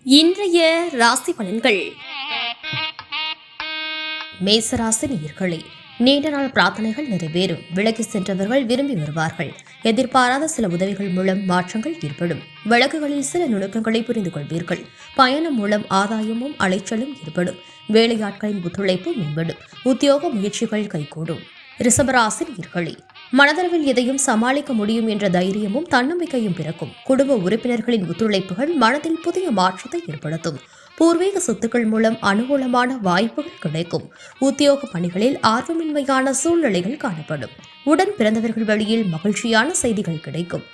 இன்றைய ராசி பலன்கள். மேசராசி நேயர்களே, நீண்ட நாள் பிரார்த்தனைகள் நிறைவேறும். விலகி சென்றவர்கள் விரும்பி வருவார்கள். எதிர்பாராத சில உதவிகள் மூலம் மாற்றங்கள் ஏற்படும். வழக்குகளில் சில நுணுக்கங்களை புரிந்து கொள்வீர்கள். பயணம் மூலம் ஆதாயமும் அலைச்சலும் ஏற்படும். வேலையாட்களின் ஒத்துழைப்பு மேம்படும். உத்தியோக முயற்சிகள் கைகூடும். ரிஷபராசி நேயர்களே, மனதளவில் எதையும் சமாளிக்க முடியும் என்ற தைரியமும் தன்னம்பிக்கையும் பிறக்கும். குடும்ப உறுப்பினர்களின் ஒத்துழைப்புகள் மனதில் புதிய மாற்றத்தை ஏற்படுத்தும். பூர்வீக சொத்துக்கள் மூலம் அனுகூலமான வாய்ப்புகள் கிடைக்கும். உத்தியோக பணிகளில் ஆர்வமின்மையான சூழ்நிலைகள் காணப்படும். உடன் பிறந்தவர்கள் வழியில் மகிழ்ச்சியான செய்திகள் கிடைக்கும்.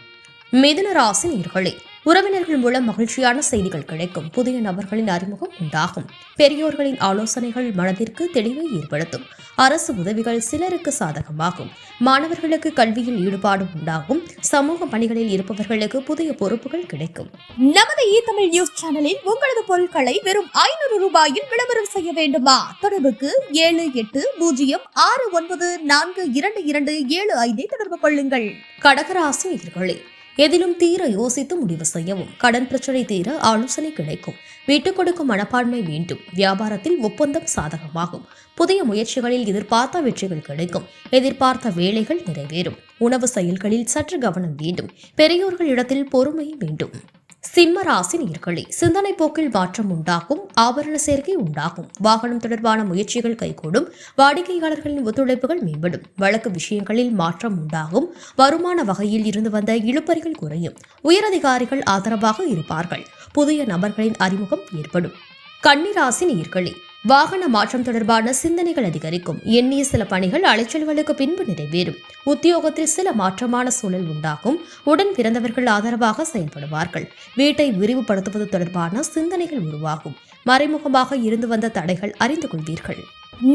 மிதுன ராசி நேயர்களே, உறவினர்கள் மூலம் மகிழ்ச்சியான செய்திகள் கிடைக்கும். புதிய நபர்களின் அறிமுகம் உண்டாகும். பெரியோர்களின் ஆலோசனைகள் மனதிற்கு தெளிவை ஏற்படுத்தும். அரசு உதவிகள் சிலருக்கு சாதகமாகும். மாணவர்களுக்கு கல்வியில் ஈடுபாடு உண்டாகும். சமூக பணிகளில் இருப்பவர்களுக்கு புதிய பொறுப்புகள் கிடைக்கும். நமது தமிழ் நியூஸ் சேனலில் உங்களது பொருட்களை வெறும் 500 ரூபாயில் விளம்பரம் செய்ய வேண்டுமா? தொடர்புக்கு 780869422275 தொடர்பு கொள்ளுங்கள். கடகராசி நேயர்களே, எதிலும் தீர யோசித்து முடிவு செய்யவும். கடன் பிரச்சனை தீர ஆலோசனை கிடைக்கும். விட்டுக் கொடுக்கும் மனப்பான்மை வேண்டும். வியாபாரத்தில் ஒப்பந்தம் சாதகமாகும். புதிய முயற்சிகளில் எதிர்பார்த்த வெற்றிகள் கிடைக்கும். எதிர்பார்த்த வேலைகள் நிறைவேறும். உணவு செயல்களில் சற்று கவனம் வேண்டும். பெரியோர்களிடத்தில் பொறுமை வேண்டும். சிம்ம ராசி நேயர்களே, சிந்தனை போக்கில் மாற்றம் உண்டாகும். ஆபரண சேர்க்கை உண்டாகும். வாகனம் தொடர்பான முயற்சிகள் கைகூடும். வாடிக்கையாளர்களின் ஒத்துழைப்புகள் மேம்படும். வழக்கு விஷயங்களில் மாற்றம் உண்டாகும். வருமான வகையில் இருந்து வந்த இழுபறிகள் குறையும். உயரதிகாரிகள் ஆதரவாக இருப்பார்கள். புதிய நபர்களின் அறிமுகம் ஏற்படும். கன்னிராசி நேயர்களே, வாகன மாற்றம் தொடர்பான சிந்தனைகள் அதிகரிக்கும். எண்ணிய சில பணிகள் அலைச்சல்களுக்கு பின்பு நிறைவேறும். உத்தியோகத்தில் சில மாற்றமான சூழல் உண்டாகும். உடன் பிறந்தவர்கள் ஆதரவாக செயல்படுவார்கள். வீட்டை விரிவுபடுத்துவது தொடர்பான சிந்தனைகள் உருவாகும். மறைமுகமாக இருந்து வந்த தடைகள் அறிந்து கொள்வீர்கள்.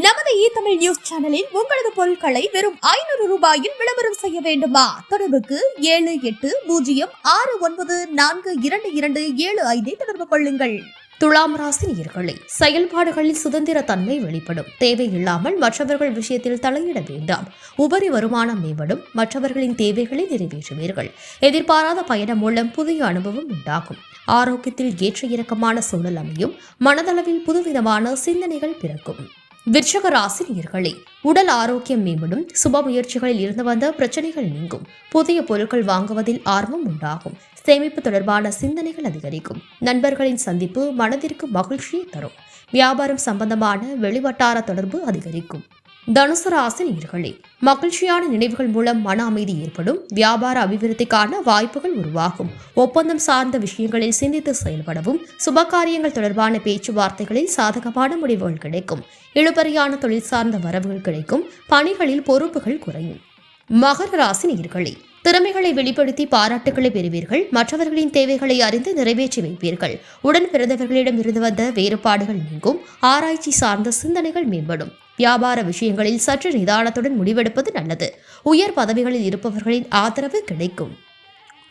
நமது தமிழ் நியூஸ் சேனலில் உங்களது பொருட்களை வெறும் 500 ரூபாயில் விளம்பரம் செய்ய வேண்டுமா? தொடர்புக்கு 780869422275 தொடர்பு கொள்ளுங்கள். துலாம் ராசி நேயர்களே, செயல்பாடுகளில் சுதந்திர தன்மை வெளிப்படும். தேவையில்லாமல் மற்றவர்கள் விஷயத்தில் தலையிட வேண்டாம். உபரி வருமானம் மேம்படும். மற்றவர்களின் தேவைகளை நிறைவேற்றுவீர்கள். எதிர்பாராத பயணம் மூலம் புதிய அனுபவம் உண்டாகும். ஆரோக்கியத்தில் ஏற்ற இறக்கமான சூழல் அமையும். மனதளவில் புதுவிதமான சிந்தனைகள் பிறக்கும். விருச்சிக ராசி நேயர்களே, உடல் ஆரோக்கியம் மேம்படும். சுப முயற்சிகளில் இருந்து வந்த பிரச்சனைகள் நீங்கும். புதிய பொருட்கள் வாங்குவதில் ஆர்வம் உண்டாகும். சேமிப்பு தொடர்பான சிந்தனைகள் அதிகரிக்கும். நண்பர்களின் சந்திப்பு மனதிற்கு மகிழ்ச்சியை தரும். வியாபாரம் சம்பந்தமான வெளிவட்டார தொடர்பு அதிகரிக்கும். தனுசு ராசி நேயர்களே, மகிழ்ச்சியான நினைவுகள் மூலம் மன அமைதி ஏற்படும். வியாபார அபிவிருத்திக்கான வாய்ப்புகள் உருவாகும். ஒப்பந்தம் சார்ந்த விஷயங்களில் சிந்தித்து செயல்படவும். சுபகாரியங்கள் தொடர்பான பேச்சுவார்த்தைகளில் சாதகமான முடிவுகள் கிடைக்கும். இழுபறியான தொழில் சார்ந்த வரவுகள் கிடைக்கும். பணிகளில் பொறுப்புகள் குறையும். மகர ராசி நேயர்களே, திறமைகளை வெளிப்படுத்தி பாராட்டுகளை பெறுவீர்கள். மற்றவர்களின் தேவைகளை அறிந்து நிறைவேற்றி வைப்பீர்கள். உடன் பிறந்தவர்களிடம் இருந்து வந்த வேறுபாடுகள் நீங்கும். ஆராய்ச்சி சார்ந்த சிந்தனைகள் மேம்படும். வியாபார விஷயங்களில் சற்று நிதானத்துடன் முடிவெடுப்பது நல்லது. உயர் பதவிகளில் இருப்பவர்களின் ஆதரவு கிடைக்கும்.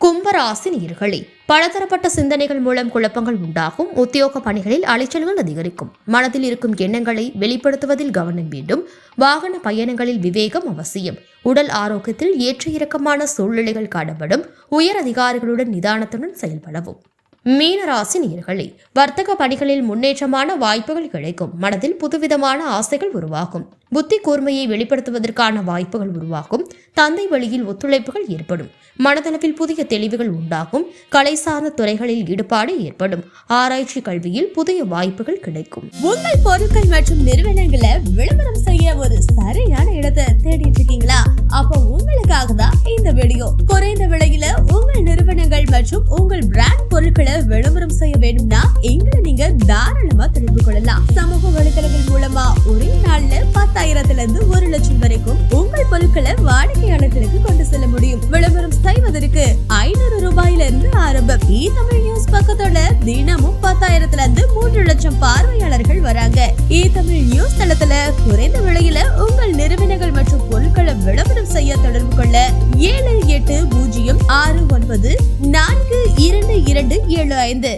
கும்பராசி நேயர்களே, பலதரப்பட்ட சிந்தனைகள் மூலம் குழப்பங்கள் உண்டாகும். உத்தியோக பணிகளில் அலைச்சல்கள் அதிகரிக்கும். மனதில் இருக்கும் எண்ணங்களை வெளிப்படுத்துவதில் கவனம் வேண்டும். வாகன பயணங்களில் விவேகம் அவசியம். உடல் ஆரோக்கியத்தில் ஏற்ற இறக்கமான சூழ்நிலைகள் காணப்படும். உயர் அதிகாரிகளுடன் நிதானத்துடன் செயல்படவும். மீனராசி நேயர்களே, வர்த்தக பணிகளில் முன்னேற்றமான வாய்ப்புகள் கிடைக்கும். மனதில் புதுவிதமான ஆசைகள் உருவாகும். புத்தி கூர்மையை வெளிப்படுத்துவதற்கான வாய்ப்புகள் உருவாகும். தந்தை வழியில் ஒத்துழைப்புகள் ஏற்படும். மனதளவில் புதிய தெளிவுகள் உண்டாகும். கலை சார்ந்த துறைகளில் ஈடுபாடு ஏற்படும். ஆராய்ச்சி கல்வியில் புதிய வாய்ப்புகள் கிடைக்கும். உங்கள் பொருட்கள் மற்றும் நிறுவனங்களை விளம்பரம் செய்ய ஒரு சரியான இடத்தை தேடிட்டு இருக்கீங்களா? அப்போ உங்களுக்காக தான் இந்த வீடியோ. குறைந்த விலையில உங்கள் நிறுவனங்கள் மற்றும் உங்கள் பிராண்ட் பொருட்களை விளம்பரம் செய்ய வேண்டும்னா எங்களை நீங்க தாராளமா தொடர்பு கொள்ளலாம். சமூக வலைதளங்கள் மூலமா ஒரே நாள்ல 10,000 இருந்து 1 லட்சம் வரைக்கும் உங்கள் பொருட்களை வாடிக்கையாளர்களுக்கு கொண்டு செல்ல முடியும். விளம்பரம் செய்வதற்கு 500 ரூபாயில இருந்து ஆரம்பம். தமிழ் நியூஸ் பக்கத்தோட தினமும் 10,000 இருந்து 3 லட்சம் பார்வையாளர்கள் வராங்க. தமிழ் நியூஸ் தளத்துல குறைந்த விலையில உங்கள் நிறுவனங்கள் மற்றும் பொருட்களை விளம்பரம் செய்ய தொடர்பு கொள்ள 7806942275